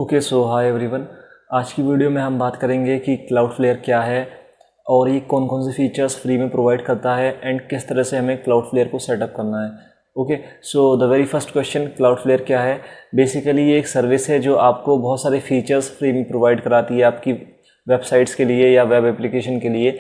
Okay so hi everyone. आज की video में हम बात करेंगे कि क्लाउडफ्लेयर क्या है और ये कौन कौन से फीचर्स फ्री में प्रोवाइड करता है एंड किस तरह से हमें क्लाउडफ्लेयर को सेटअप करना है। Okay so the very first question, Cloudflare क्या है। बेसिकली ये एक सर्विस है जो आपको बहुत सारे फीचर्स फ्री में प्रोवाइड कराती है आपकी वेबसाइट्स के लिए या वेब एप्लीकेशन के लिए।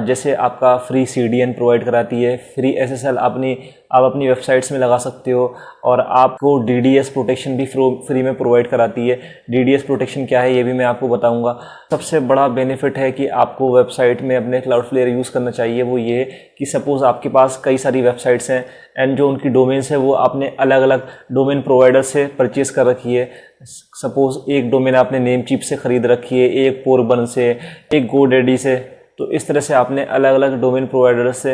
जैसे आपका फ्री CDN प्रोवाइड कराती है, फ्री SSL आप अपनी वेबसाइट्स में लगा सकते हो और आपको DDoS प्रोटेक्शन भी फ्री में प्रोवाइड कराती है। DDoS प्रोटेक्शन क्या है ये भी मैं आपको बताऊंगा। सबसे बड़ा बेनिफिट है कि आपको वेबसाइट में अपने क्लाउडफ्लेयर यूज़ करना चाहिए वो ये है कि सपोज़ आपके पास कई सारी वेबसाइट्स हैं एंड जो उनकी डोमेन्स है वो आपने अलग अलग डोमेन प्रोवाइडर से परचेज़ कर रखी है। सपोज़ एक डोमेन आपने नेमचीप से ख़रीद रखी है, एक पोरबन से, एक गोडैडी से। तो इस तरह से आपने अलग अलग डोमेन प्रोवाइडर से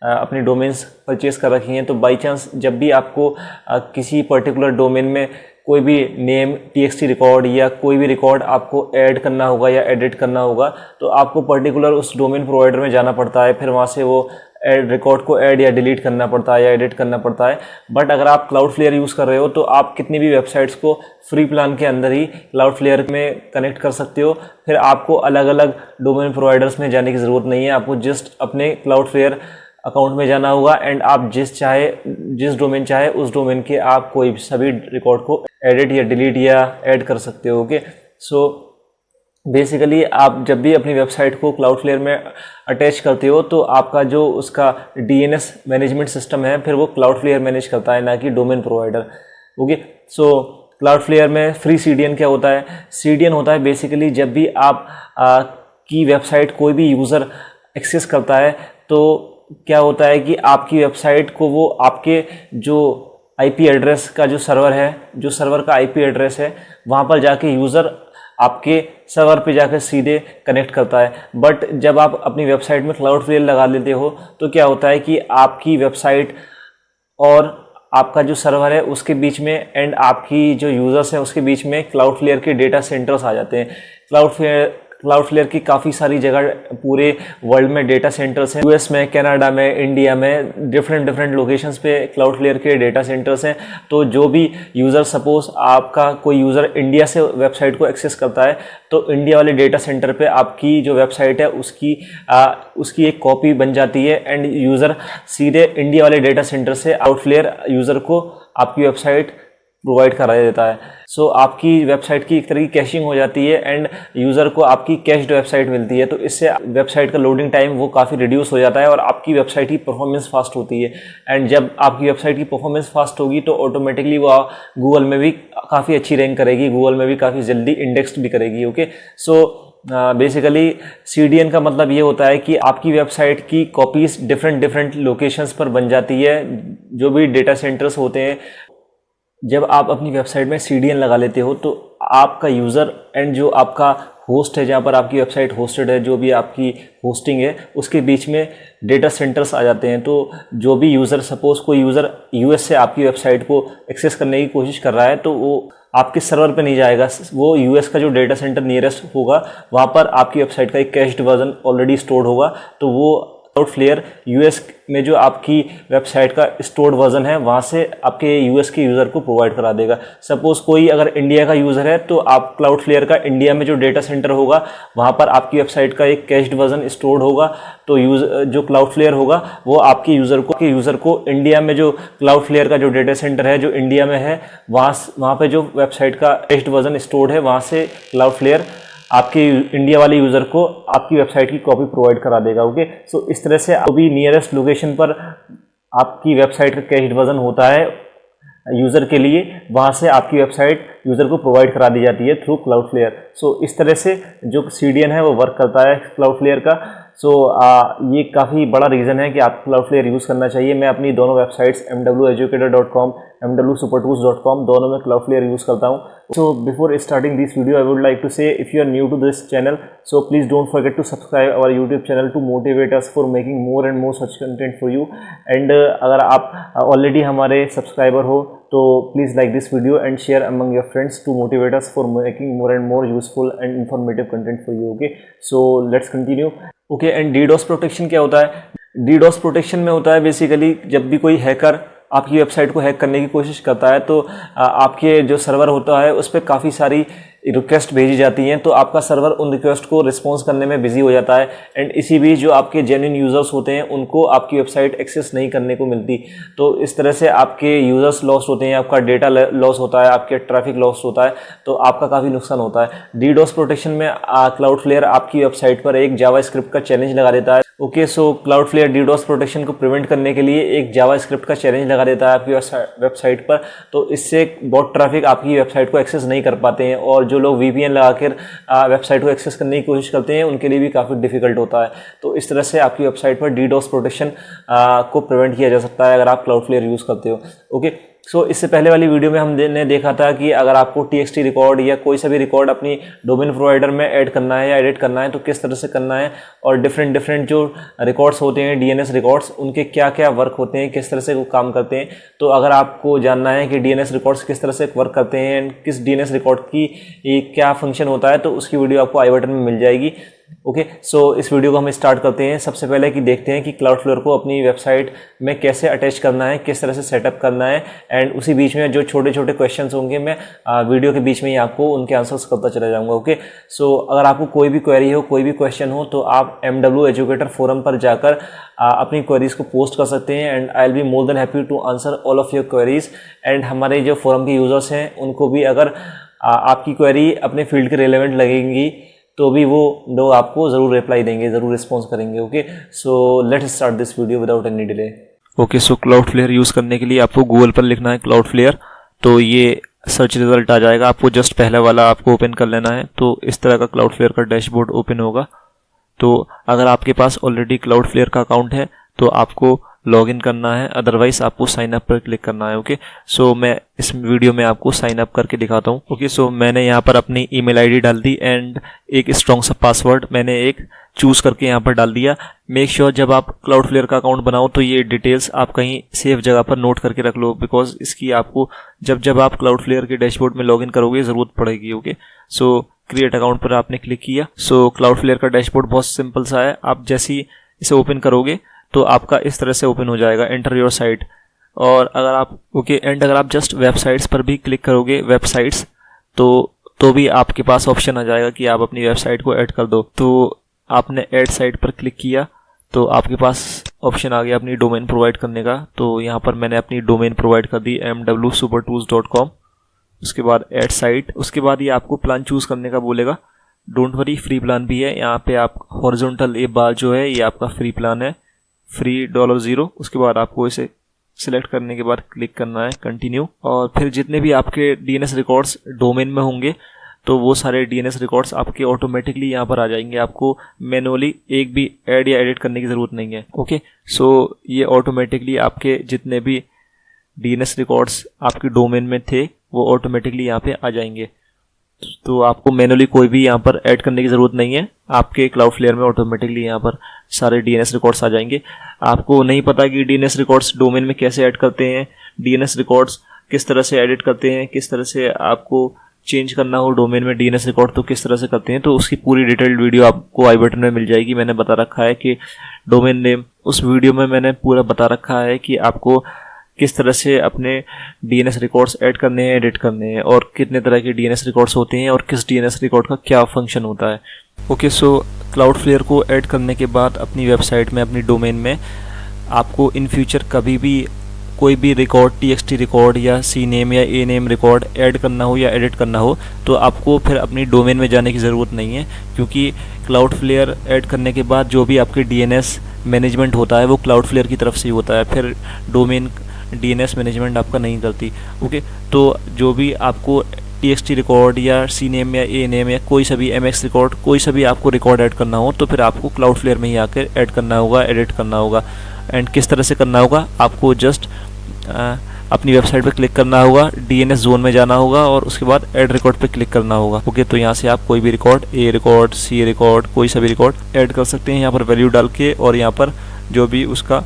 अपनी डोमेन्स परचेज कर रखी हैं। तो बाई चांस जब भी आपको किसी पर्टिकुलर डोमेन में कोई भी नेम TXT रिकॉर्ड या कोई भी रिकॉर्ड आपको ऐड करना होगा या एडिट करना होगा तो आपको पर्टिकुलर उस डोमेन प्रोवाइडर में जाना पड़ता है, फिर वहाँ से वो रिकॉर्ड को ऐड या डिलीट करना पड़ता है या एडिट करना पड़ता है। बट अगर आप क्लाउडफ्लेयर यूज़ कर रहे हो तो आप कितनी भी वेबसाइट्स को फ्री प्लान के अंदर ही क्लाउडफ्लेयर में कनेक्ट कर सकते हो। फिर आपको अलग अलग डोमेन प्रोवाइडर्स में जाने की ज़रूरत नहीं है, आपको जस्ट अपने क्लाउडफ्लेयर अकाउंट में जाना होगा एंड आप जिस डोमेन चाहे उस डोमेन के आप कोई सभी रिकॉर्ड को एडिट या डिलीट या ऐड कर सकते हो। ओके सो बेसिकली आप जब भी अपनी वेबसाइट को क्लाउडफ्लेयर में अटैच करते हो तो आपका जो उसका DNS मैनेजमेंट सिस्टम है फिर वो क्लाउडफ्लेयर मैनेज करता है, ना कि domain provider. Okay so Cloudflare में फ्री CDN क्या होता है। CDN होता है बेसिकली जब भी आप की वेबसाइट कोई भी यूज़र एक्सेस करता है तो क्या होता है कि आपकी वेबसाइट को वो आपके जो IP एड्रेस का जो सर्वर है, जो सर्वर का IP एड्रेस है वहाँ पर जाके यूज़र आपके सर्वर पे जाकर सीधे कनेक्ट करता है। बट जब आप अपनी वेबसाइट में क्लाउडफ्लेयर लगा लेते हो तो क्या होता है कि आपकी वेबसाइट और आपका जो सर्वर है उसके बीच में एंड आपकी जो यूज़र्स हैं उसके बीच में क्लाउडफ्लेयर के डेटा सेंटर्स आ जाते हैं। क्लाउडफ्लेयर की काफ़ी सारी जगह पूरे वर्ल्ड में डेटा सेंटर्स हैं। US में, कनाडा में, इंडिया में डिफरेंट लोकेशंस पे क्लाउडफ्लेयर के डेटा सेंटर्स हैं। तो जो भी यूज़र, सपोज आपका कोई यूज़र इंडिया से वेबसाइट को एक्सेस करता है तो इंडिया वाले डेटा सेंटर पे आपकी जो वेबसाइट है उसकी एक कॉपी बन जाती है एंड यूज़र सीधे इंडिया वाले डेटा सेंटर से क्लाउडफ्लेयर यूज़र को आपकी वेबसाइट प्रोवाइड करा देता है। सो आपकी वेबसाइट की एक तरह की कैशिंग हो जाती है एंड यूज़र को आपकी कैश्ड वेबसाइट मिलती है। तो इससे वेबसाइट का लोडिंग टाइम वो काफ़ी रिड्यूस हो जाता है और आपकी वेबसाइट की परफॉर्मेंस फास्ट होती है। एंड जब आपकी वेबसाइट की परफॉर्मेंस फास्ट होगी तो ऑटोमेटिकली वो गूगल में भी काफ़ी अच्छी रैंक करेगी, गूगल में भी काफ़ी जल्दी इंडेक्स भी करेगी। ओके सो बेसिकली CDN का मतलब ये होता है कि आपकी वेबसाइट की कॉपीज डिफरेंट लोकेशंस पर बन जाती है। जो भी डेटा सेंटर्स होते हैं, जब आप अपनी वेबसाइट में CDN लगा लेते हो तो आपका यूज़र एंड जो आपका होस्ट है, जहाँ पर आपकी वेबसाइट होस्टेड है, जो भी आपकी होस्टिंग है उसके बीच में डेटा सेंटर्स आ जाते हैं। तो जो भी यूज़र, सपोज़ कोई यूज़र US से आपकी वेबसाइट को एक्सेस करने की कोशिश कर रहा है तो वो आपके सर्वर पे नहीं जाएगा, वो US का जो डेटा सेंटर नियरेस्ट होगा वहाँ पर आपकी वेबसाइट का एक कैश्ड वर्जन ऑलरेडी स्टोर्ड होगा। तो वो क्लाउडफ्लेयर US में जो आपकी वेबसाइट का स्टोर्ड वर्जन है वहाँ से आपके US के यूज़र को प्रोवाइड करा देगा। सपोज़ कोई अगर इंडिया का यूज़र है तो आप क्लाउडफ्लेयर का इंडिया में जो डेटा सेंटर होगा वहाँ पर आपकी वेबसाइट का एक कैश्ड वर्जन स्टोर्ड होगा। तो जो क्लाउडफ्लेयर होगा वो आपके यूज़र को इंडिया में जो क्लाउडफ्लेयर का जो डेटा सेंटर है जो इंडिया में है वहाँ पे जो वेबसाइट का कैश्ड वर्जन स्टोर्ड है वहाँ से क्लाउडफ्लेयर आपके इंडिया वाले यूज़र को आपकी वेबसाइट की कॉपी प्रोवाइड करा देगा। ओके सो इस तरह से अभी नियरेस्ट लोकेशन पर आपकी वेबसाइट का कैश्ड वर्जन होता है यूज़र के लिए, वहाँ से आपकी वेबसाइट यूज़र को प्रोवाइड करा दी जाती है थ्रू क्लाउडफ्लेयर। सो इस तरह से जो CDN है वो वर्क करता है क्लाउडफ्लेयर का। सो ये काफ़ी बड़ा रीज़न है कि आप क्लाउडफ्लेयर यूज़ करना चाहिए। मैं अपनी दोनों वेबसाइट्स mweducator.com, mwsupertools.com दोनों में क्लाउडफ्लेयर यूज़ करता हूँ। So before starting this video, I would like to say if you are new to this channel, so please don't forget to subscribe our YouTube channel to motivate us for making more and more such content for you. And अगर आप already हमारे subscriber हो तो please like this video and share among your friends to motivate us for making more and more useful and informative content for you. Okay, so let's continue. Okay, and DDoS protection क्या होता है। DDoS protection में होता है basically जब भी कोई hacker आपकी वेबसाइट को हैक करने की कोशिश करता है तो आपके जो सर्वर होता है उस पर काफ़ी सारी रिक्वेस्ट भेजी जाती हैं, तो आपका सर्वर उन रिक्वेस्ट को रिस्पॉन्स करने में बिजी हो जाता है एंड इसी बीच जो आपके जेन्युइन यूज़र्स होते हैं उनको आपकी वेबसाइट एक्सेस नहीं करने को मिलती। तो इस तरह से आपके यूज़र्स लॉस होते हैं, आपका डेटा लॉस होता है, आपके ट्रैफिक लॉस होता है, तो आपका काफ़ी नुकसान होता है। डीडोस प्रोटेक्शन में क्लाउडफ्लेयर आपकी वेबसाइट पर एक जावास्क्रिप्ट का चैलेंज लगा देता है। ओके, सो क्लाउडफ्लेयर डीडोस प्रोटेक्शन को प्रिवेंट करने के लिए एक जावास्क्रिप्ट का चैलेंज लगा देता है आपकी वेबसाइट पर, तो इससे बहुत ट्रैफिक आपकी वेबसाइट को एक्सेस नहीं कर पाते हैं और जो लोग VPN लगाकर वेबसाइट को एक्सेस करने की कोशिश करते हैं उनके लिए भी काफ़ी डिफिकल्ट होता है। तो इस तरह से आपकी वेबसाइट पर डीडोस प्रोटेक्शन को प्रिवेंट किया जा सकता है अगर आप क्लाउडफ्लेयर यूज़ करते हो। ओके, सो इससे पहले वाली वीडियो में हमने देखा था कि अगर आपको TXT रिकॉर्ड या कोई सा भी रिकॉर्ड अपनी डोमेन प्रोवाइडर में ऐड करना है या एडिट करना है तो किस तरह से करना है, और डिफरेंट जो रिकॉर्ड्स होते हैं DNS रिकॉर्ड्स, उनके क्या क्या वर्क होते हैं, किस तरह से वो काम करते हैं। तो अगर आपको जानना है कि DNS रिकॉर्ड्स किस तरह से वर्क करते हैं एंड किस DNS रिकॉर्ड की क्या फंक्शन होता है, तो उसकी वीडियो आपको आई बटन में मिल जाएगी। ओके, सो इस वीडियो को हम स्टार्ट करते हैं। सबसे पहले कि देखते हैं कि क्लाउडफ्लेयर को अपनी वेबसाइट में कैसे अटैच करना है, किस तरह से सेटअप करना है, एंड उसी बीच में जो छोटे छोटे क्वेश्चंस होंगे मैं वीडियो के बीच में ही आपको उनके आंसर्स करता चला जाऊंगा। ओके, सो अगर आपको कोई भी क्वेरी हो, कोई भी क्वेश्चन हो, तो आप MW एजुकेटर फोरम पर जाकर अपनी क्वेरीज को पोस्ट कर सकते हैं and I will be more than happy to answer all of your queries. And हमारे जो फोरम के यूजर्स हैं उनको भी अगर आपकी क्वेरी अपने फील्ड के रिलेवेंट लगेंगी तो भी वो लोग आपको ज़रूर रिप्लाई देंगे, ज़रूर रिस्पॉन्स करेंगे। Okay, so let's start this video without any delay. Okay, so Cloudflare use करने के लिए आपको गूगल पर लिखना है क्लाउडफ्लेयर, तो ये सर्च रिजल्ट आ जाएगा। आपको जस्ट पहला वाला आपको ओपन कर लेना है, तो इस तरह का क्लाउडफ्लेयर का डैशबोर्ड ओपन होगा। तो अगर आपके पास ऑलरेडी क्लाउडफ्लेयर का अकाउंट है तो आपको लॉगिन करना है, अदरवाइज आपको साइन अप पर क्लिक करना है। ओके, सो मैं इस वीडियो में आपको साइन अप करके दिखाता हूँ। ओके, सो मैंने यहाँ पर अपनी ईमेल आईडी डाल दी एंड एक स्ट्रॉन्ग सा पासवर्ड मैंने एक चूज करके यहाँ पर डाल दिया। मेक श्योर जब आप क्लाउडफ्लेयर का अकाउंट बनाओ तो ये डिटेल्स आप कहीं सेफ जगह पर नोट करके रख लो, बिकॉज इसकी आपको जब आप क्लाउडफ्लेयर के डैशबोर्ड में लॉगिन करोगे ज़रूरत पड़ेगी। ओके, सो क्रिएट अकाउंट पर आपने क्लिक किया। सो क्लाउडफ्लेयर का डैशबोर्ड बहुत सिंपल सा है। आप जैसे ही इसे ओपन करोगे तो आपका इस तरह से ओपन हो जाएगा, एंटर योर साइट। और अगर आप अगर आप जस्ट वेबसाइट्स पर भी क्लिक करोगे, वेबसाइट्स, तो भी आपके पास ऑप्शन आ जाएगा कि आप अपनी वेबसाइट को ऐड कर दो। तो आपने ऐड साइट पर क्लिक किया तो आपके पास ऑप्शन आ गया अपनी डोमेन प्रोवाइड करने का। तो यहाँ पर मैंने अपनी डोमेन प्रोवाइड कर दी mwsupertools.com। उसके बाद ऐड साइट, उसके बाद ये आपको प्लान चूज करने का बोलेगा। डोंट वरी, फ्री प्लान भी है। यहाँ पे आप हॉरिजॉन्टल ये बार जो है ये आपका फ्री प्लान है, फ्री $0। उसके बाद आपको इसे सिलेक्ट करने के बाद क्लिक करना है कंटिन्यू, और फिर जितने भी आपके DNS रिकॉर्ड्स डोमेन में होंगे तो वो सारे DNS रिकॉर्ड्स आपके ऑटोमेटिकली यहाँ पर आ जाएंगे। आपको मैनुअली एक भी ऐड या एडिट करने की ज़रूरत नहीं है। ओके, सो ये ऑटोमेटिकली आपके जितने भी DNS रिकॉर्ड्स आपके डोमेन में थे वो ऑटोमेटिकली यहाँ पे आ जाएंगे। तो आपको मैनुअली कोई भी यहाँ पर ऐड करने की ज़रूरत नहीं है, आपके क्लाउडफ्लेयर में ऑटोमेटिकली यहाँ पर सारे DNS रिकॉर्ड्स आ जाएंगे। आपको नहीं पता कि DNS रिकॉर्ड्स डोमेन में कैसे ऐड करते हैं, DNS रिकॉर्ड्स किस तरह से एडिट करते हैं, किस तरह से आपको चेंज करना हो डोमेन में DNS रिकॉर्ड तो किस तरह से करते हैं, तो उसकी पूरी डिटेल्ड वीडियो आपको आई बटन में मिल जाएगी। मैंने बता रखा है कि डोमेन नेम, उस वीडियो में मैंने पूरा बता रखा है कि आपको किस तरह से अपने DNS रिकॉर्ड्स ऐड करने हैं, एडिट करने हैं, और कितने तरह के DNS रिकॉर्ड्स होते हैं और किस DNS रिकॉर्ड का क्या फंक्शन होता है। ओके, सो क्लाउडफ्लेयर को ऐड करने के बाद अपनी वेबसाइट में, अपनी डोमेन में आपको इन फ्यूचर कभी भी कोई भी रिकॉर्ड, TXT रिकॉर्ड या CNAME या ANAME रिकॉर्ड ऐड करना हो या एडिट करना हो तो आपको फिर अपनी डोमेन में जाने की ज़रूरत नहीं है, क्योंकि क्लाउडफ्लेयर ऐड करने के बाद जो भी आपके DNS मैनेजमेंट होता है वो क्लाउडफ्लेयर की तरफ से ही होता है, फिर डोमेन DNS मैनेजमेंट आपका नहीं करती। ओके, तो जो भी आपको TXT रिकॉर्ड या CNAME या ANAME या कोई सा भी MX रिकॉर्ड, कोई सा भी आपको रिकॉर्ड ऐड करना हो तो फिर आपको क्लाउडफ्लेयर में ही आकर ऐड करना होगा, एडिट करना होगा। एंड किस तरह से करना होगा, आपको जस्ट अपनी वेबसाइट पे क्लिक करना होगा, DNS जोन में जाना होगा और उसके बाद ऐड रिकॉर्ड पे क्लिक करना होगा। ओके, तो यहाँ से आप कोई भी record, A record, C record, कोई सा भी रिकॉर्ड ऐड कर सकते हैं यहाँ पर वैल्यू डाल के, और यहाँ पर जो भी उसका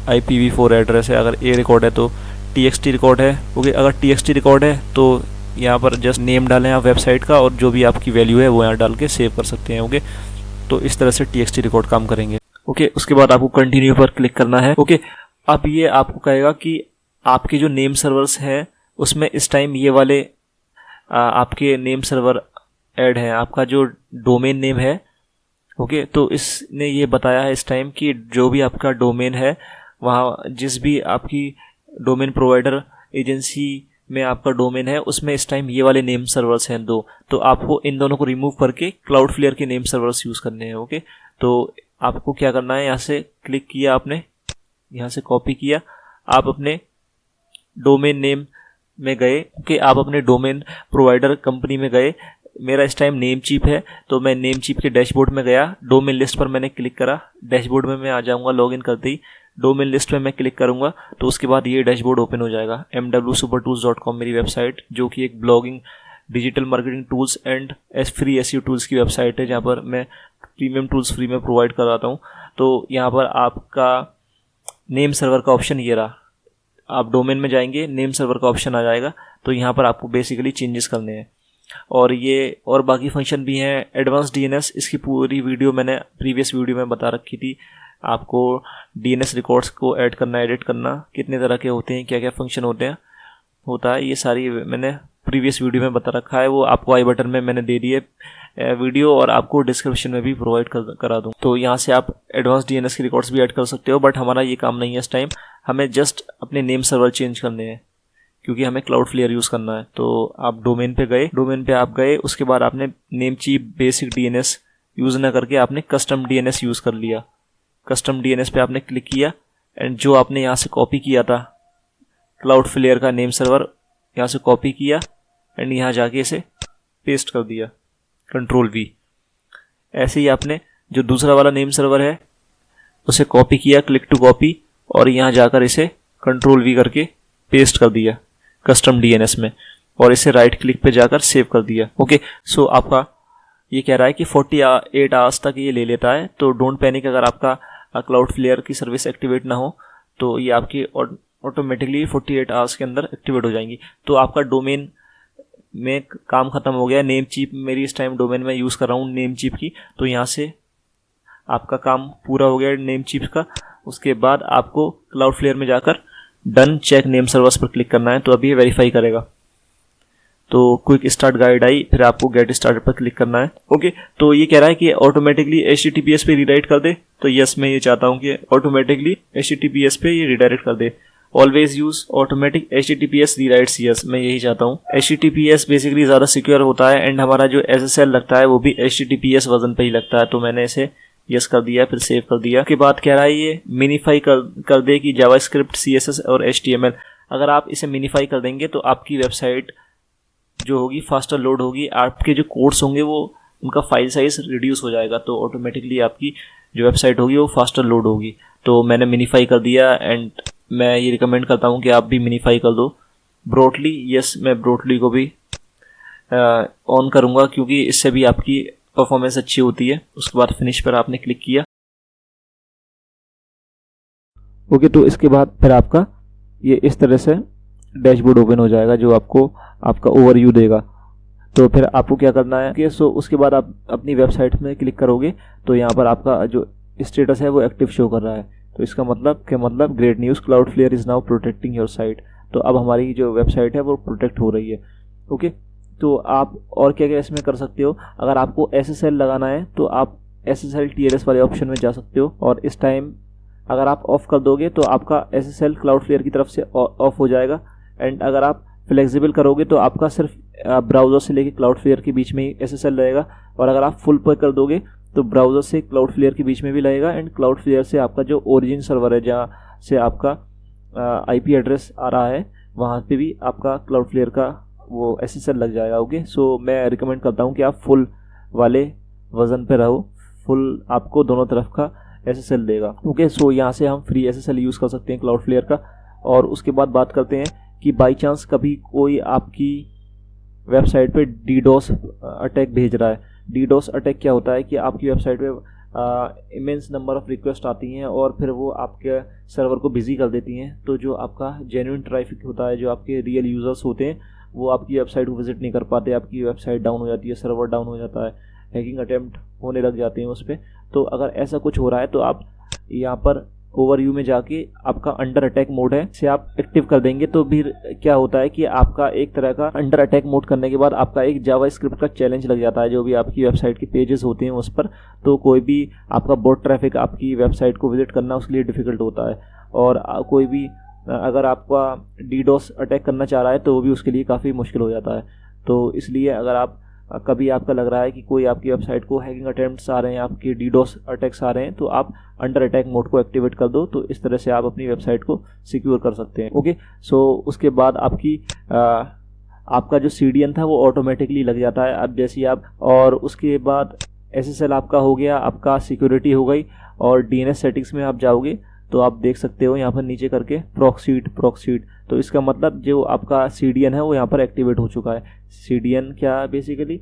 IPv4 एड्रेस है, अगर A रिकॉर्ड है तो TXT रिकॉर्ड है। ओके, अगर TXT रिकॉर्ड है तो यहाँ पर जस्ट नेम डालें आप वेबसाइट का, और जो भी आपकी वैल्यू है वो यहाँ डाल के सेव कर सकते हैं। ओके, तो इस तरह से TXT रिकॉर्ड काम करेंगे। ओके, उसके बाद आपको कंटिन्यू पर क्लिक करना है। ओके, अब ये आपको कहेगा कि आपके जो नेम सर्वर्स हैं उसमें इस टाइम ये वाले आपके नेम सर्वर ऐड हैं। आपका जो डोमेन नेम है, ओके, तो इसने ये बताया है इस टाइम कि जो भी आपका डोमेन है, वहाँ जिस भी आपकी डोमेन प्रोवाइडर एजेंसी में आपका डोमेन है, उसमें इस टाइम ये वाले नेम सर्वर्स हैं 2। तो आपको इन दोनों को रिमूव करके क्लाउडफ्लेयर के नेम सर्वर्स यूज़ करने हैं। ओके, तो आपको क्या करना है, यहाँ से क्लिक किया आपने, यहाँ से कॉपी किया, आप अपने डोमेन नेम में गए। ओके, आप अपने डोमेन प्रोवाइडर कंपनी में गए। मेरा इस टाइम नेम चीप है, तो मैं नेम चीप के डैशबोर्ड में गया, डोमेन लिस्ट पर मैंने क्लिक करा। डैशबोर्ड में मैं आ जाऊंगा, लॉगिन करते ही डोमेन लिस्ट में मैं क्लिक करूंगा तो उसके बाद ये डैशबोर्ड ओपन हो जाएगा। mwsupertools.com मेरी वेबसाइट, जो कि एक blogging, digital marketing tools and free SEO tools की वेबसाइट है, जहाँ पर मैं प्रीमियम टूल्स फ्री में प्रोवाइड कराता हूँ। तो यहाँ पर आपका नेम सर्वर का ऑप्शन ये रहा। आप डोमेन में जाएंगे, नेम सर्वर का ऑप्शन आ जाएगा, तो यहाँ पर आपको बेसिकली चेंजेस करने हैं। और ये और बाकी फंक्शन भी हैं। एडवांस DNS, इसकी पूरी वीडियो मैंने प्रीवियस वीडियो में बता रखी थी। आपको DNS रिकॉर्ड्स को ऐड करना, एडिट करना, कितने तरह के होते हैं, क्या क्या फंक्शन होता है, ये सारी मैंने प्रीवियस वीडियो में बता रखा है। वो आपको आई बटन में मैंने दे दी है वीडियो, और आपको डिस्क्रिप्शन में भी प्रोवाइड करा दूँ। तो यहाँ से आप एडवांस DNS के रिकॉर्ड्स भी ऐड कर सकते हो, बट हमारा ये काम नहीं है इस टाइम। हमें जस्ट अपने नेम सर्वर चेंज करने हैं, क्योंकि हमें क्लाउडफ्लेयर यूज़ करना है। तो आप डोमेन पे आप गए, उसके बाद आपने Namecheap basic DNS use ना करके आपने कस्टम DNS यूज़ कर लिया। कस्टम DNS पे आपने क्लिक किया, एंड जो आपने यहाँ से कॉपी किया था क्लाउडफ्लेयर का नेम सर्वर, यहाँ से कॉपी किया एंड यहाँ जाके इसे पेस्ट कर दिया, Ctrl+V। ऐसे ही आपने जो दूसरा वाला नेम सर्वर है उसे कॉपी किया, क्लिक टू कॉपी, और यहाँ जाकर इसे Ctrl+V करके पेस्ट कर दिया कस्टम DNS में, और इसे राइट क्लिक पे जाकर सेव कर दिया। ओके, सो आपका ये कह रहा है कि 48 आवर्स तक ये ले लेता है, तो डोंट पैनिक। अगर आपका क्लाउडफ्लेयर की सर्विस एक्टिवेट ना हो तो ये आपकी ऑटोमेटिकली 48 आवर्स के अंदर एक्टिवेट हो जाएंगी। तो आपका डोमेन में काम खत्म हो गया। नेम चीप मेरी इस टाइम डोमेन में यूज़ कर रहा हूँ नेम चीप की, तो यहाँ से आपका काम पूरा हो गया नेम चीप का। उसके बाद आपको क्लाउडफ्लेयर में जाकर डन चेक नेम सर्वर्स पर क्लिक करना है, तो अभी ये वेरीफाई करेगा। तो क्विक स्टार्ट गाइड आई, फिर आपको गेट स्टार्टेड पर क्लिक करना है। ओके, तो ये कह रहा है कि ऑटोमेटिकली HTTPS पे रीडायरेक्ट कर दे, तो यस, मैं ये चाहता हूँ कि ऑटोमेटिकली HTTPS पे ये रीडायरेक्ट कर दे। Always use automatic HTTPS redirects, yes, मैं यही चाहता हूँ। HTTPS बेसिकली ज़्यादा सिक्योर होता है, एंड हमारा जो SSL लगता है वो भी HTTPS वर्जन पे ही लगता है, तो मैंने इसे यस कर दिया, फिर सेव कर दिया। उसके बाद कह रहा है ये मिनीफाई कर दे कि जावास्क्रिप्ट, CSS और HTML। अगर आप इसे मिनीफाई कर देंगे तो आपकी वेबसाइट जो होगी फास्टर लोड होगी, आपके जो कोड्स होंगे वो उनका फाइल साइज रिड्यूस हो जाएगा, तो ऑटोमेटिकली आपकी जो वेबसाइट होगी वो फास्टर लोड होगी। तो मैंने मिनीफाई कर दिया, एंड मैं ये रिकमेंड करता हूँ कि आप भी मिनीफाई कर दो। ब्रॉडली, यस, मैं ब्रॉडली को भी ऑन करूँगा, क्योंकि इससे भी आपकी परफॉर्मेंस अच्छी होती है। उसके बाद फिनिश पर आपने क्लिक किया। ओके, तो इसके बाद फिर आपका ये इस तरह से डैशबोर्ड ओपन हो जाएगा, जो आपको आपका ओवरव्यू देगा। तो फिर आपको क्या करना है कि सो उसके बाद आप अपनी वेबसाइट में क्लिक करोगे, तो यहाँ पर आपका जो स्टेटस है वो एक्टिव शो कर रहा है। तो इसका मतलब great news, Cloudflare is now protecting your site. तो अब हमारी जो वेबसाइट है वो प्रोटेक्ट हो रही है। ओके, तो आप और क्या क्या इसमें कर सकते हो। अगर आपको SSL लगाना है तो आप SSL TLS वाले ऑप्शन में जा सकते हो, और इस टाइम अगर आप ऑफ कर दोगे तो आपका SSL क्लाउडफ्लेयर की तरफ से ऑफ हो जाएगा। एंड अगर आप फ्लेक्सिबल करोगे तो आपका सिर्फ ब्राउज़र से लेके क्लाउडफ्लेयर के बीच में ही SSL रहेगा, और अगर आप फुल पे कर दोगे तो ब्राउज़र से क्लाउडफ्लेयर के बीच में भी लगेगा, एंड क्लाउडफ्लेयर से आपका जो ओरिजिन सर्वर है जहाँ से आपका IP एड्रेस आ रहा है वहाँ पे भी आपका क्लाउडफ्लेयर का वो SSL लग जाएगा। ओके, सो मैं रिकमेंड करता हूँ कि आप फुल वाले वर्जन पे रहो, फुल आपको दोनों तरफ का SSL देगा। ओके, सो यहाँ से हम फ्री SSL यूज़ कर सकते हैं क्लाउडफ्लेयर का। और उसके बाद बात करते हैं कि बाई चांस कभी कोई आपकी वेबसाइट पे DDoS अटैक भेज रहा है। DDoS अटैक क्या होता है कि आपकी वेबसाइट पे इमेंस नंबर ऑफ रिक्वेस्ट आती हैं, और फिर वो आपके सर्वर को बिजी कर देती हैं। तो जो आपका जेन्युइन ट्रैफिक होता है, जो आपके रियल यूज़र्स होते हैं, वो आपकी वेबसाइट को विजिट नहीं कर पाते, आपकी वेबसाइट डाउन हो जाती है, सर्वर डाउन हो जाता है, हैकिंग अटेम्प्ट होने लग जाते हैं उस पर। तो अगर ऐसा कुछ हो रहा है तो आप यहाँ पर ओवरव्यू में जाके आपका अंडर अटैक मोड है इसे आप एक्टिव कर देंगे तो फिर क्या होता है कि आपका एक तरह का अंडर अटैक मोड करने के बाद आपका एक जावास्क्रिप्ट का चैलेंज लग जाता है जो भी आपकी वेबसाइट के पेजेस होते हैं उस पर। तो कोई भी आपका बोट ट्रैफिक आपकी वेबसाइट को विजिट करना उसके लिए डिफ़िकल्ट होता है। और कोई भी अगर आपका डीडोस अटैक करना चाह रहा है तो वो भी उसके लिए काफ़ी मुश्किल हो जाता है। तो इसलिए अगर आप कभी आपका लग रहा है कि कोई आपकी वेबसाइट को हैकिंग अटेम्प्ट्स आ रहे हैं, आपके डीडोस अटैक्स आ रहे हैं, तो आप अंडर अटैक मोड को एक्टिवेट कर दो। तो इस तरह से आप अपनी वेबसाइट को सिक्योर कर सकते हैं। ओके, सो उसके बाद आपका जो CDN था वो ऑटोमेटिकली लग जाता है अब जैसे ही आप, और उसके बाद SSL आपका हो गया, आपका सिक्योरिटी हो गई। और DNS सेटिंग्स में आप जाओगे तो आप देख सकते हो यहाँ पर नीचे करके प्रॉक्सीड। तो इसका मतलब जो आपका CDN है वो यहाँ पर एक्टिवेट हो चुका है। CDN क्या बेसिकली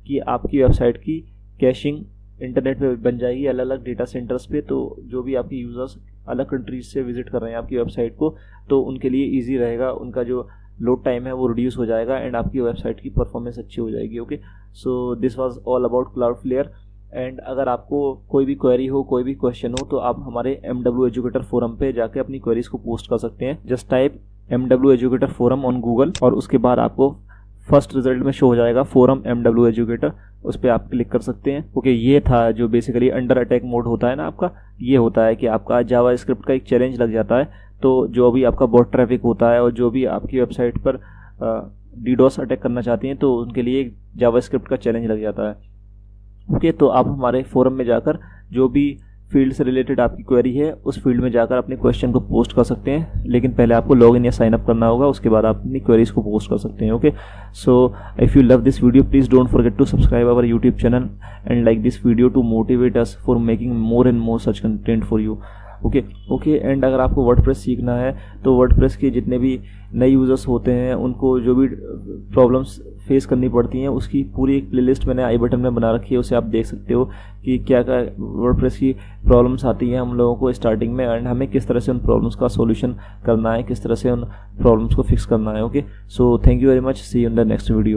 कि आपकी वेबसाइट की कैशिंग इंटरनेट पे बन जाएगी अलग अलग डेटा सेंटर्स पे। तो जो भी आपके यूज़र्स अलग कंट्रीज से विजिट कर रहे हैं आपकी वेबसाइट को तो उनके लिए ईजी रहेगा, उनका जो लोड टाइम है वो रिड्यूस हो जाएगा एंड आपकी वेबसाइट की परफॉर्मेंस अच्छी हो जाएगी। Okay, so this was all about Cloudflare. And अगर आपको कोई भी क्वेरी हो, कोई भी क्वेश्चन हो तो आप हमारे MW एजुकेटर फोरम पे जाके अपनी क्वेरीज को पोस्ट कर सकते हैं। Just type MW educator forum on Google और उसके बाद आपको फर्स्ट रिजल्ट में शो हो जाएगा फोरम MW एजुकेटर, उस पर आप क्लिक कर सकते हैं। ओके, ये था जो बेसिकली अंडर अटैक मोड होता है ना आपका, ये होता है कि आपका जावास्क्रिप्ट का एक चैलेंज लग जाता है। तो जो भी आपका बॉट ट्रैफिक होता है और जो भी आपकी वेबसाइट पर डीडोस अटैक करना चाहती हैं तो उनके लिए जावास्क्रिप्ट का चैलेंज लग जाता है। ओके, तो आप हमारे फोरम में जाकर जो भी फील्ड से रिलेटेड आपकी क्वेरी है उस फील्ड में जाकर अपने क्वेश्चन को पोस्ट कर सकते हैं, लेकिन पहले आपको लॉगिन या साइन अप करना होगा, उसके बाद आप अपनी क्वेरीज को पोस्ट कर सकते हैं। Okay, so if you love this video please don't forget to subscribe our YouTube channel and like this video to motivate us for making more and more such content for you. Okay, and अगर आपको WordPress सीखना है तो WordPress के जितने भी नए users होते हैं उनको जो भी प्रॉब्लम्स फेस करनी पड़ती हैं उसकी पूरी एक प्लेलिस्ट मैंने आई बटन में बना रखी है, उसे आप देख सकते हो कि क्या क्या वर्डप्रेस की प्रॉब्लम्स आती हैं हम लोगों को स्टार्टिंग में एंड हमें किस तरह से उन प्रॉब्लम्स का सॉल्यूशन करना है, किस तरह से उन प्रॉब्लम्स को फिक्स करना है। Okay, so thank you very much, see you in the next video.